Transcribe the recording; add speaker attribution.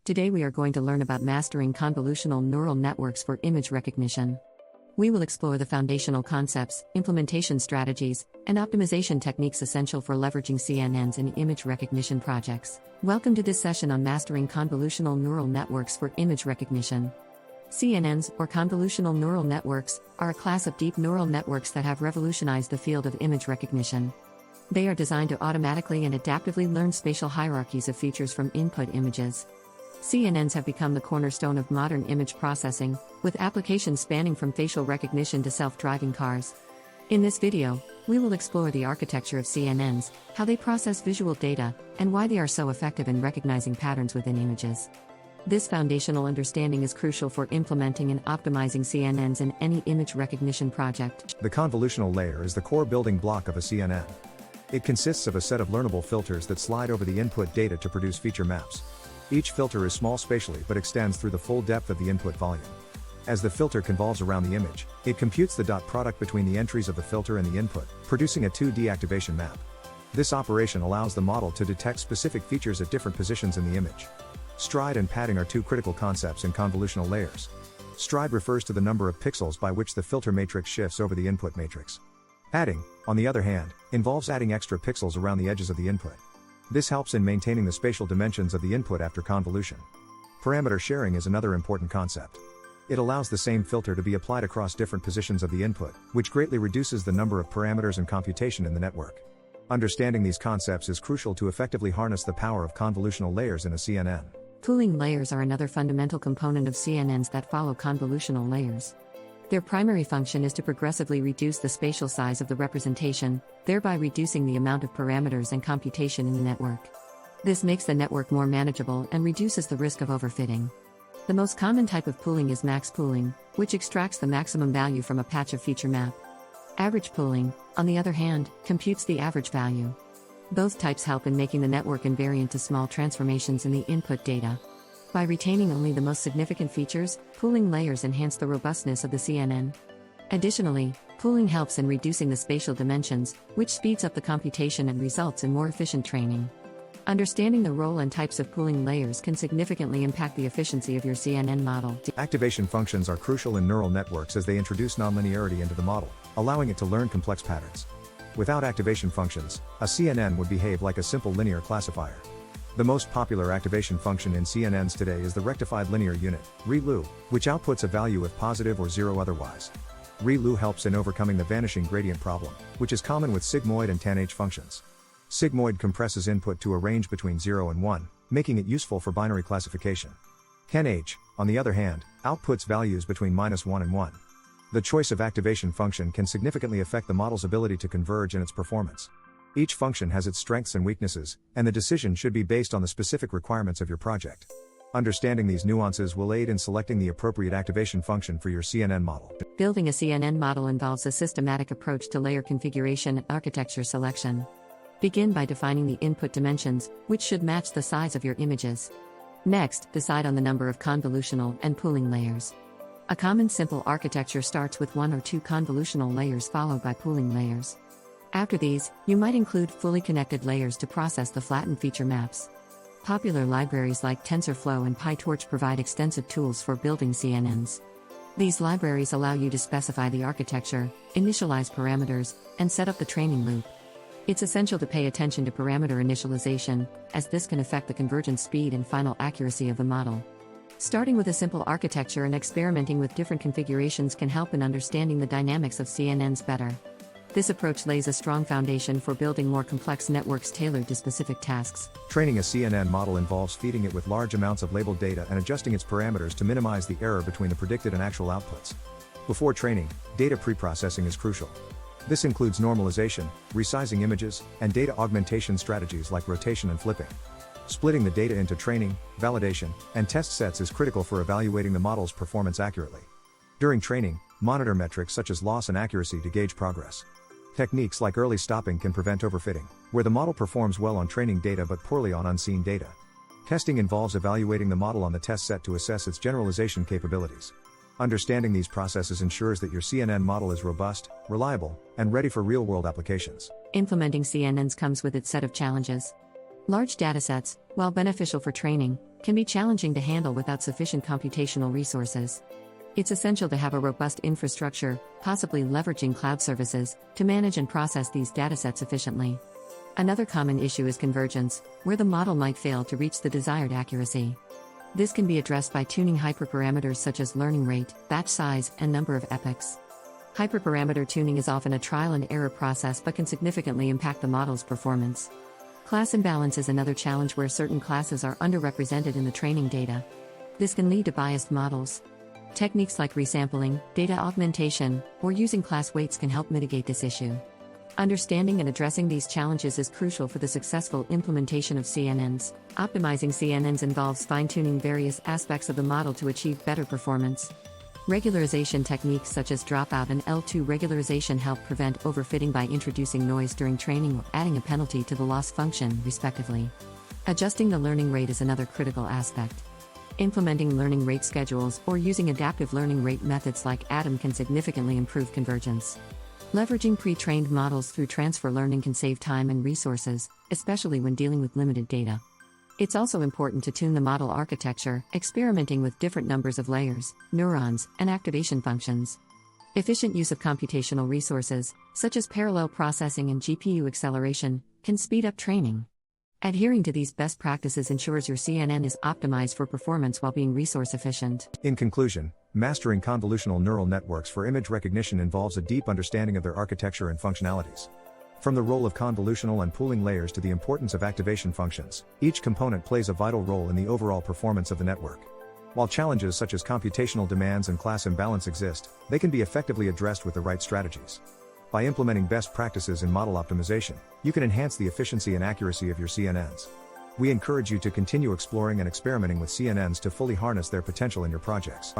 Speaker 1: Today we are going to learn about mastering convolutional neural networks for image recognition. We will explore the foundational concepts, implementation strategies, and optimization techniques essential for leveraging CNNs in image recognition projects. Welcome to this session on mastering convolutional neural networks for image recognition. CNNs, or convolutional neural networks, are a class of deep neural networks that have revolutionized the field of image recognition. They are designed to automatically and adaptively learn spatial hierarchies of features from input images. CNNs have become the cornerstone of modern image processing, with applications spanning from facial recognition to self-driving cars. In this video, we will explore the architecture of CNNs, how they process visual data, and why they are so effective in recognizing patterns within images. This foundational understanding is crucial for implementing and optimizing CNNs in any image recognition project.
Speaker 2: The convolutional layer is the core building block of a CNN. It consists of a set of learnable filters that slide over the input data to produce feature maps. Each filter is small spatially but extends through the full depth of the input volume. As the filter convolves around the image, it computes the dot product between the entries of the filter and the input, producing a 2D activation map. This operation allows the model to detect specific features at different positions in the image. Stride and padding are two critical concepts in convolutional layers. Stride refers to the number of pixels by which the filter matrix shifts over the input matrix. Padding, on the other hand, involves adding extra pixels around the edges of the input. This helps in maintaining the spatial dimensions of the input after convolution. Parameter sharing is another important concept. It allows the same filter to be applied across different positions of the input, which greatly reduces the number of parameters and computation in the network. Understanding these concepts is crucial to effectively harness the power of convolutional layers in a CNN.
Speaker 1: Pooling layers are another fundamental component of CNNs that follow convolutional layers. Their primary function is to progressively reduce the spatial size of the representation, thereby reducing the amount of parameters and computation in the network. This makes the network more manageable and reduces the risk of overfitting. The most common type of pooling is max pooling, which extracts the maximum value from a patch of feature map. Average pooling, on the other hand, computes the average value. Both types help in making the network invariant to small transformations in the input data. By retaining only the most significant features, pooling layers enhance the robustness of the CNN. Additionally, pooling helps in reducing the spatial dimensions, which speeds up the computation and results in more efficient training. Understanding the role and types of pooling layers can significantly impact the efficiency of your CNN model.
Speaker 2: Activation functions are crucial in neural networks as they introduce nonlinearity into the model, allowing it to learn complex patterns. Without activation functions, a CNN would behave like a simple linear classifier. The most popular activation function in CNNs today is the rectified linear unit, ReLU, which outputs a value if positive or zero otherwise. ReLU helps in overcoming the vanishing gradient problem, which is common with sigmoid and tanh functions. Sigmoid compresses input to a range between 0 and 1, making it useful for binary classification. tanh, on the other hand, outputs values between -1 and 1. The choice of activation function can significantly affect the model's ability to converge and its performance. Each function has its strengths and weaknesses, and the decision should be based on the specific requirements of your project. Understanding these nuances will aid in selecting the appropriate activation function for your CNN model.
Speaker 1: Building a CNN model involves a systematic approach to layer configuration and architecture selection. Begin by defining the input dimensions, which should match the size of your images. Next, decide on the number of convolutional and pooling layers. A common simple architecture starts with one or two convolutional layers followed by pooling layers. After these, you might include fully connected layers to process the flattened feature maps. Popular libraries like TensorFlow and PyTorch provide extensive tools for building CNNs. These libraries allow you to specify the architecture, initialize parameters, and set up the training loop. It's essential to pay attention to parameter initialization, as this can affect the convergence speed and final accuracy of the model. Starting with a simple architecture and experimenting with different configurations can help in understanding the dynamics of CNNs better. This approach lays a strong foundation for building more complex networks tailored to specific tasks.
Speaker 2: Training a CNN model involves feeding it with large amounts of labeled data and adjusting its parameters to minimize the error between the predicted and actual outputs. Before training, data preprocessing is crucial. This includes normalization, resizing images, and data augmentation strategies like rotation and flipping. Splitting the data into training, validation, and test sets is critical for evaluating the model's performance accurately. During training, monitor metrics such as loss and accuracy to gauge progress. Techniques like early stopping can prevent overfitting, where the model performs well on training data but poorly on unseen data. Testing involves evaluating the model on the test set to assess its generalization capabilities. Understanding these processes ensures that your CNN model is robust, reliable, and ready for real-world applications.
Speaker 1: Implementing CNNs comes with its set of challenges. Large datasets, while beneficial for training, can be challenging to handle without sufficient computational resources. It's essential to have a robust infrastructure, possibly leveraging cloud services, to manage and process these datasets efficiently. Another common issue is convergence, where the model might fail to reach the desired accuracy. This can be addressed by tuning hyperparameters such as learning rate, batch size, and number of epochs. Hyperparameter tuning is often a trial and error process but can significantly impact the model's performance. Class imbalance is another challenge where certain classes are underrepresented in the training data. This can lead to biased models. Techniques like resampling, data augmentation, or using class weights can help mitigate this issue. Understanding and addressing these challenges is crucial for the successful implementation of CNNs. Optimizing CNNs involves fine-tuning various aspects of the model to achieve better performance. Regularization techniques such as dropout and L2 regularization help prevent overfitting by introducing noise during training or adding a penalty to the loss function, respectively. Adjusting the learning rate is another critical aspect. Implementing learning rate schedules or using adaptive learning rate methods like ADAM can significantly improve convergence. Leveraging pre-trained models through transfer learning can save time and resources, especially when dealing with limited data. It's also important to tune the model architecture, experimenting with different numbers of layers, neurons, and activation functions. Efficient use of computational resources, such as parallel processing and GPU acceleration, can speed up training. Adhering to these best practices ensures your CNN is optimized for performance while being resource efficient.
Speaker 2: In conclusion, mastering convolutional neural networks for image recognition involves a deep understanding of their architecture and functionalities. From the role of convolutional and pooling layers to the importance of activation functions, each component plays a vital role in the overall performance of the network. While challenges such as computational demands and class imbalance exist, they can be effectively addressed with the right strategies. By implementing best practices in model optimization, you can enhance the efficiency and accuracy of your CNNs. We encourage you to continue exploring and experimenting with CNNs to fully harness their potential in your projects.